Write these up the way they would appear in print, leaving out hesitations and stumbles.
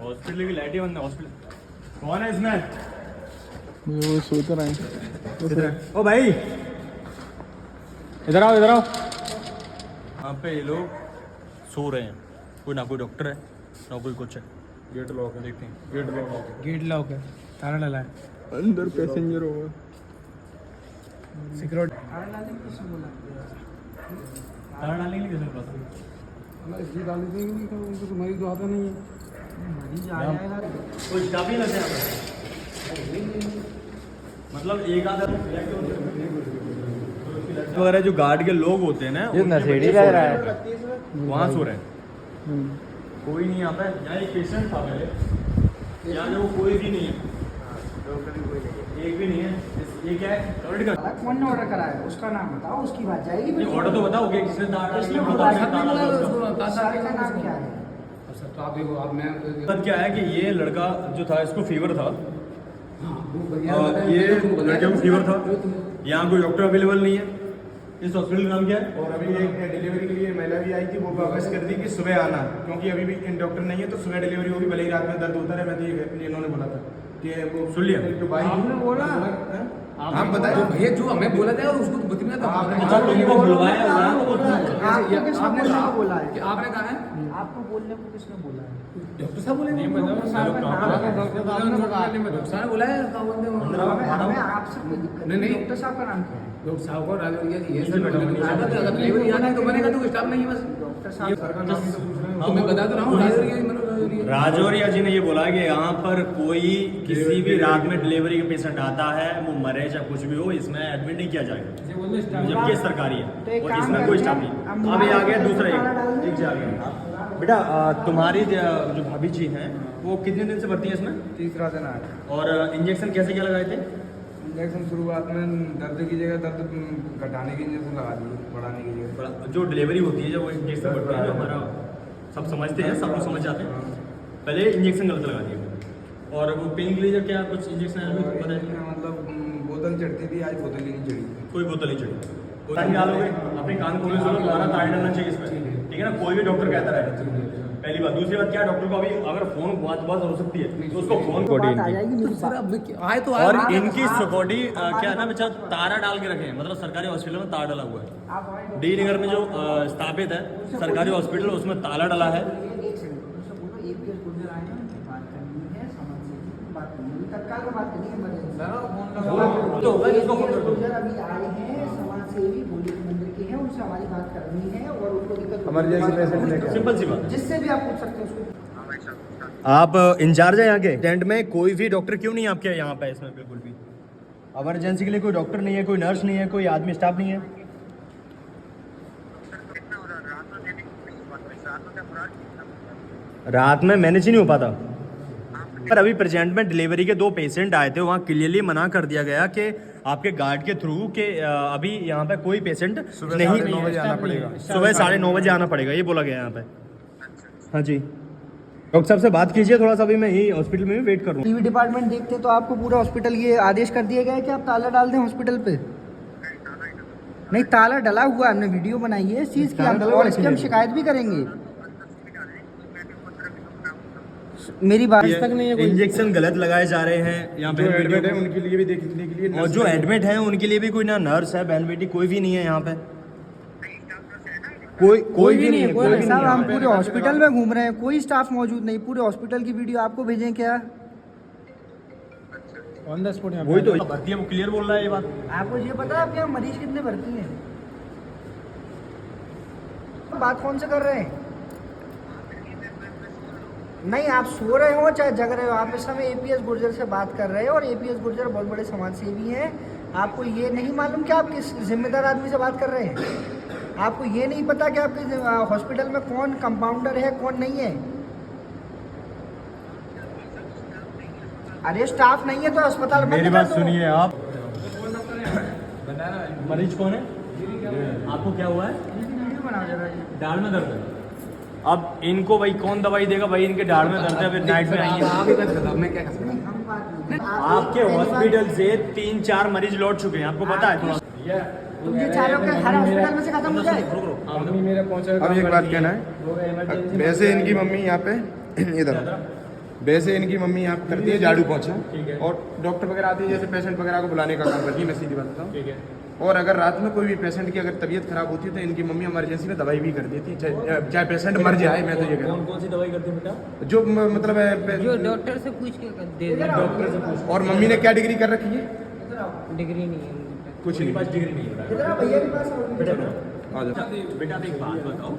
Hospital की लाइटें बंद है। हॉस्पिटल कौन है इसमें? वो सोच रहे हैं। ओ भाई इधर आओ इधर आओ। यहाँ पे ये लोग सो रहे हैं। कोई ना कोई डॉक्टर है ना कोई कुछ है। गेट लॉक है, देखते हैं। गेट लॉक है, गेट लॉक है, ताला डला है। अंदर पैसेंजर होगा। सिक्योरिटी ताला डालने के लिए किसने बोला था? इसलिए डाल देंगे कि उनको तो मरीज तो आता नहीं है। मरीज आ जाएगा। कोई स्टाफ नहीं लगता है मतलब एक आधा वगैरह जो गार्ड के लोग होते हैं ना, ये नशेड़ी लग रहा है। वहाँ सो रहे हैं। कोई नहीं आता है। यहाँ एक पेशेंट था पहले, यहाँ जो कोई भी नहीं है, एक भी नहीं है। ये क्या है? ऑर्डर का कौन ने ऑर्डर करा है? उसका नाम बताओ, उसकी बात जाएगी। ऑर्डर तो बताओ कि किसने किसने बोला? सर का नाम क्या है? बात क्या है कि ये लड़का जो था इसको फीवर था। ये लड़के को फीवर था। यहाँ कोई डॉक्टर अवेलेबल नहीं है। इस हॉस्पिटल का नाम क्या है? और अभी एक डिलीवरी के लिए महिला भी आई थी, वो वापस कर दी कि सुबह आना, क्योंकि अभी भी डॉक्टर नहीं है तो सुबह डिलीवरी होगी, भले ही रात में दर्द होता है। मैं तो ये इन्होंने बोला था कि वो सुन लिया? तो भाई आपने बोला? हम बताएं भैया जो हमें बोला था उसको तो बता अच्छा, तुमको बुलवाया हुआ है? आपको किसने बोलने को बोला है? आपने कहा है आपको बोलने को किसने बोला है? डॉक्टर साहब बोले डॉक्टर साहब का नाम है। डॉक्टर साहब ने बोला है क्या बोलते हैं हमें आपसे कोई दिक्कत नहीं, नहीं। डॉक्टर साहब का नाम क्या है? डॉक्टर साहब को ये सब अगर डिलीवरी आना है तो बनेगा तो स्टाफ नहीं है बस डॉक्टर साहब तो मैं बता तो रहा हूँ राजौरिया जी ने ये बोला कि यहाँ पर कोई किसी भी रात में डिलीवरी का पेशेंट आता है, वो मरे चाहे कुछ भी हो, इसमें एडमिट नहीं किया जाएगा, जबकि सरकारी है और इसमें कोई स्टाफ नहीं। अब ये आ गया दूसरा एक से आ गया। बेटा तुम्हारी जो भाभी जी हैं वो कितने दिन से भर्ती है इसमें? तीसरा दिन आया। और इंजेक्शन कैसे क्या लगाए थे? इंजेक्शन शुरुआत में दर्द की जगह दर्द घटाने की इंजेक्शन लगा दिए, बढ़ाने की जगह। जो डिलीवरी होती है जब वो इंजेक्शन बढ़ता है, जो हमारा सब समझते हैं, सब लोग समझ जाते हैं, पहले इंजेक्शन गलत लगा दिया। और वो पेन क्लीजर क्या कुछ इंजेक्शन है मतलब बोतल चढ़ती थी, आज बोतल ही नहीं चढ़ी। कोई बोतल नहीं चढ़ी। कान डालोगे अपने कान खोले सुनो, दोबारा तार डालना चाहिए इसमें, ठीक है ना? कोई भी डॉक्टर कहता है, पहली बात। दूसरी बात क्या, डॉक्टर को अभी अगर फोन बात हो सकती है तो उसको फोन बात आ जाएगी मेरी बात। आए तो और इनकी सिक्योरिटी क्या है ना, बेचा तारा डाल के रखे हैं, मतलब सरकारी हॉस्पिटल में तार डाला हुआ है। डी नगर में जो स्थापित है सरकारी हॉस्पिटल, उसमें ताला डाला है। तत्काल में बात करनी है। तो भाई इसको फोन कर दो। अभी आए हैं समाजसेवी भोले मंदिर के हैं, उनसे हमारी बात करनी है और उनको दिक्कत इमरजेंसी पेशेंट लेके सिंपल सी बात। जिससे भी आप पूछ सकते हैं उसको। आप इंचार्ज है यहाँ के टेंट में? कोई भी डॉक्टर क्यों नहीं आपके यहाँ पे? इसमें बिल्कुल भी इमरजेंसी के लिए कोई डॉक्टर नहीं है, कोई नर्स नहीं है, कोई आदमी स्टाफ नहीं है। रात में मैनेज ही नहीं हो पाता। पर अभी प्रेजेंट में डिलीवरी के 2 पेशेंट आए थे, वहाँ क्लियरली मना कर दिया गया कि आपके गार्ड के थ्रू के अभी यहाँ पे कोई पेशेंट नहीं, सुबह 9:30 बजे आना पड़ेगा। सुबह 9:30 बजे आना पड़ेगा, ये बोला गया यहाँ पे। हाँ जी, डॉक्टर साहब से बात कीजिए थोड़ा सा, अभी मैं यही हॉस्पिटल में वेट कर रहा हूँ। टीवी डिपार्टमेंट देखते तो आपको पूरा हॉस्पिटल ये आदेश कर दिया गया है कि आप ताला डाल दें हॉस्पिटल पे। नहीं, ताला डला हुआ है, हमने वीडियो बनाई है इस चीज़ की, और इसकी हम शिकायत भी करेंगे। मेरी बात तक नहीं है। इंजेक्शन गलत लगाए जा रहे हैं यहाँ पे। एडमिट है उनके लिए भी देखने के लिए, और जो एडमिट है उनके लिए भी कोई ना नर्स है, बहन बेटी कोई भी नहीं है यहाँ पे। कोई भी नहीं है। कोई भी साहब, हम नहीं पूरे हॉस्पिटल में घूम रहे हैं, कोई स्टाफ मौजूद नहीं। पूरे हॉस्पिटल की वीडियो आपको भेजें क्या? ऑन द स्पॉट वही तो भर्ती है, वो क्लियर बोल रहा है ये बात। आपको ये पता है आपके यहाँ मरीज कितने भर्ती हैं? बात कौन से कर रहे हैं? नहीं, आप सो रहे हो चाहे जग रहे हो, आप इस समय एपीएस गुर्जर से बात कर रहे हो, और एपीएस गुर्जर बहुत बड़े समाजसेवी हैं। आपको ये नहीं मालूम कि आप किस जिम्मेदार आदमी से बात कर रहे हैं? आपको ये नहीं पता कि आपके हॉस्पिटल में कौन कंपाउंडर है, कौन नहीं है? अरे स्टाफ नहीं है तो अस्पताल बंद मेरी कर बात दो। सुनिए आप। मरीज कौन है? आपको क्या हुआ है? दाढ़ में दर्द है। अब इनको भाई कौन दवाई देगा भाई? इनके दाढ़ में दर्द है, फिर नाइट में आएंगे। मैं क्या कर सकता हूँ? आपके हॉस्पिटल से 3-4 मरीज लौट चुके हैं, आपको पता है? थोड़ा तुम ये चाह रहे हो कि हर हॉस्पिटल में से खत्म हो जाए? अब एक बात कहना है, वैसे इनकी मम्मी यहाँ पे इधर वैसे इनकी मम्मी यहाँ करती है झाड़ू पोछा ठीक है। और डॉक्टर वगैरह आते हैं जैसे पेशेंट वगैरह को बुलाने का काम करती है, मैं सीधी बात बताऊँ। ठीक है। और अगर रात में कोई भी पेशेंट की अगर तबीयत खराब होती है तो इनकी मम्मी इमरजेंसी में दवाई भी कर देती है, चाहे पेशेंट मर जाए। मैं तो ये कह रहा कौन कौन सी दवाई करते हैं बेटा? हूँ जो मतलब जो डॉक्टर से पूछ के दे दे। डॉक्टर से पूछ। और मम्मी ने क्या डिग्री कर रखी है? डिग्री नहीं है उनके पास। कुछ मेरे नहीं। पास डिग्री नहीं है इधर आओ, भैया के पास आओ। बेटा। आ जाओ। बेटा आप एक बात बताओ,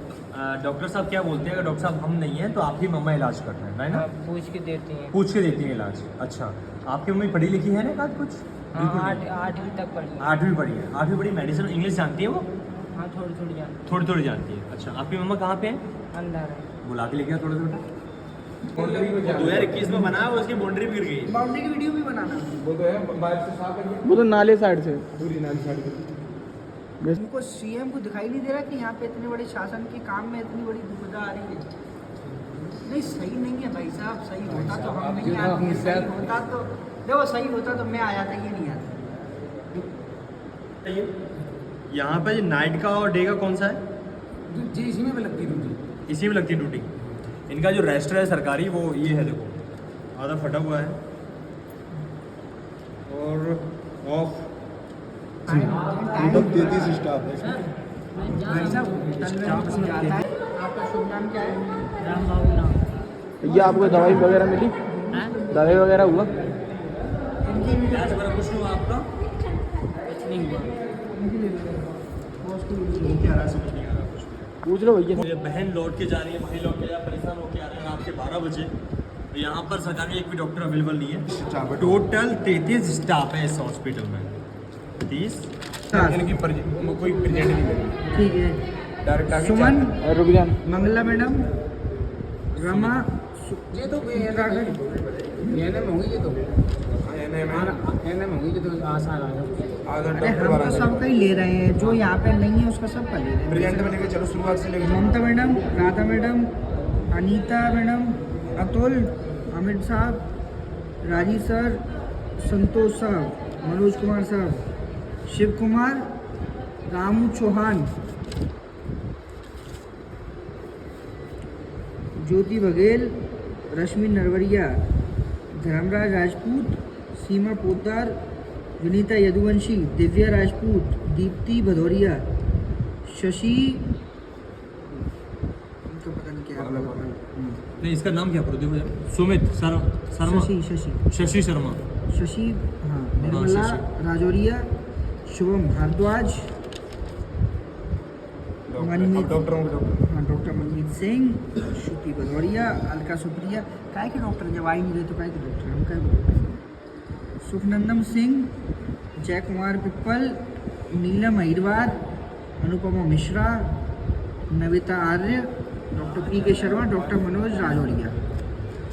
डॉक्टर साहब क्या बोलते हैं, अगर डॉक्टर साहब हम नहीं हैं तो आप ही मम्मा इलाज कर रहे हैं, है ना? हाँ, पूछ के देती हैं। पूछ के देती है इलाज। अच्छा, आपकी मम्मी पढ़ी लिखी है ना एकाध कुछ? हाँ, बिल्कुल नहीं। 8वीं तक पढ़ी है। 8वीं पढ़ी है। 8वीं पढ़ी, मेडिसिन इंग्लिश जानती है वो? हाँ, थोड़ी थोड़ी जानती थोड़ी थोड़ी जानती है। अच्छा, आपकी मम्मा कहाँ पे है? है। अंदर है। बुला के लेके आओ थोड़ा सा बेटा। बाउंड्री को जाना। 2021 में बना है, उसकी बाउंड्री भी गिर गई। बाउंड्री की वीडियो भी बनाना। वो तो है बाहर से साफ है, वो तो नाले साइड से पूरी नाली साइड पे। उनको सीएम को दिखाई नहीं दे रहा कि यहाँ पे इतने बड़े शासन के काम में इतनी बड़ी दुविधा आ रही है। नहीं, सही नहीं है भाई साहब। सही होता तो हम नहीं आते, सही होता तो देखो, सही होता तो मैं आया था, ये नहीं आता। यहाँ पे नाइट का और डे का कौन सा है? जी इसी में लगती ड्यूटी। इसी में लगती है ड्यूटी। इनका जो रजिस्टर है सरकारी वो ये है, देखो आधा फटा हुआ है और ऑफ। 33 स्टाफ है। भाई साहब, स्टाफ इसमें आता है। आपका शुभ नाम क्या है? राम बाबू नाम। ये आपको दवाई वगैरह मिली? हाँ? दवाई वगैरह हुआ? इलाज वगैरह कुछ नहीं हुआ आपका? कुछ नहीं हुआ। वो क्या रहा है समझ नहीं आ रहा कुछ। पूछ लो भैया। मुझे बहन लौट के जा रही है, भाई लौट के जा, परेशान होके आ रहे हैं रात के 12 बजे। तो यहाँ पर सरकार में एक भी डॉक्टर अवेलेबल नहीं है। टोटल 33 स्टाफ है इस हॉस्पिटल में। 30। इनकी कोई प्रेजेंट नहीं करी। ठीक है। डायरेक्ट आके सुमन, रुक जा। मंगला मैडम, रमा, ये तो एनएम होंगी, ये तो एनएम होंगी, ये तो आसान आ अरे हम तो सबका ही ले रहे हैं, जो यहाँ पे नहीं है उसका सबका ले रहे प्रेजेंट हैं। में लेके चलो शुरुआत से लेके Mamta madam, Radha madam, Anita madam, Atul, Amit साहब, राजीव सर, संतोष साहब, मनोज कुमार साहब, शिव कुमार, रामू चौहान, ज्योति बघेल, रश्मि नरवरिया, धर्मराज राजपूत, सीमा पोद्दार, विनीता यदुवंशी, दिव्या राजपूत, दीप्ति भदौरिया, शशि, इनका पता नहीं क्या है। नहीं, इसका नाम क्या देखो जरा। सुमित शर्मा। शशि शर्मा। शशि, हाँ, निर्मला राजौरिया, शुभम भारद्वाज, मनमीत, डॉक्टरों के डॉक्टर। हाँ, डॉक्टर मनमीत सिंह, श्रुति भदौरिया, अलका सुप्रिया। काय के डॉक्टर जब आ ही नहीं रहे तो काय के डॉक्टर, हम काय के doctor. Sukhnandan Singh, Jay Kumar Pippal, Neelam Ahirwar, Anupama Mishra, Navita Arya, doctor P K. Sharma, doctor Manoj Rajoria.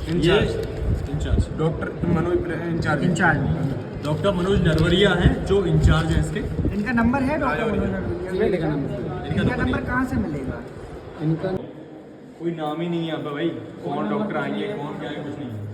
Incharge doctor Manoj incharge doctor Manoj Narwaria हैं जो इंचार्ज हैं इसके। इनका नंबर है डॉक्टर मनोज राजौरिया? इनका नंबर कहाँ से मिलेगा? इनका कोई नाम ही नहीं है यहाँ पे भाई, कौन डॉक्टर आएंगे कौन क्या है कुछ नहीं है।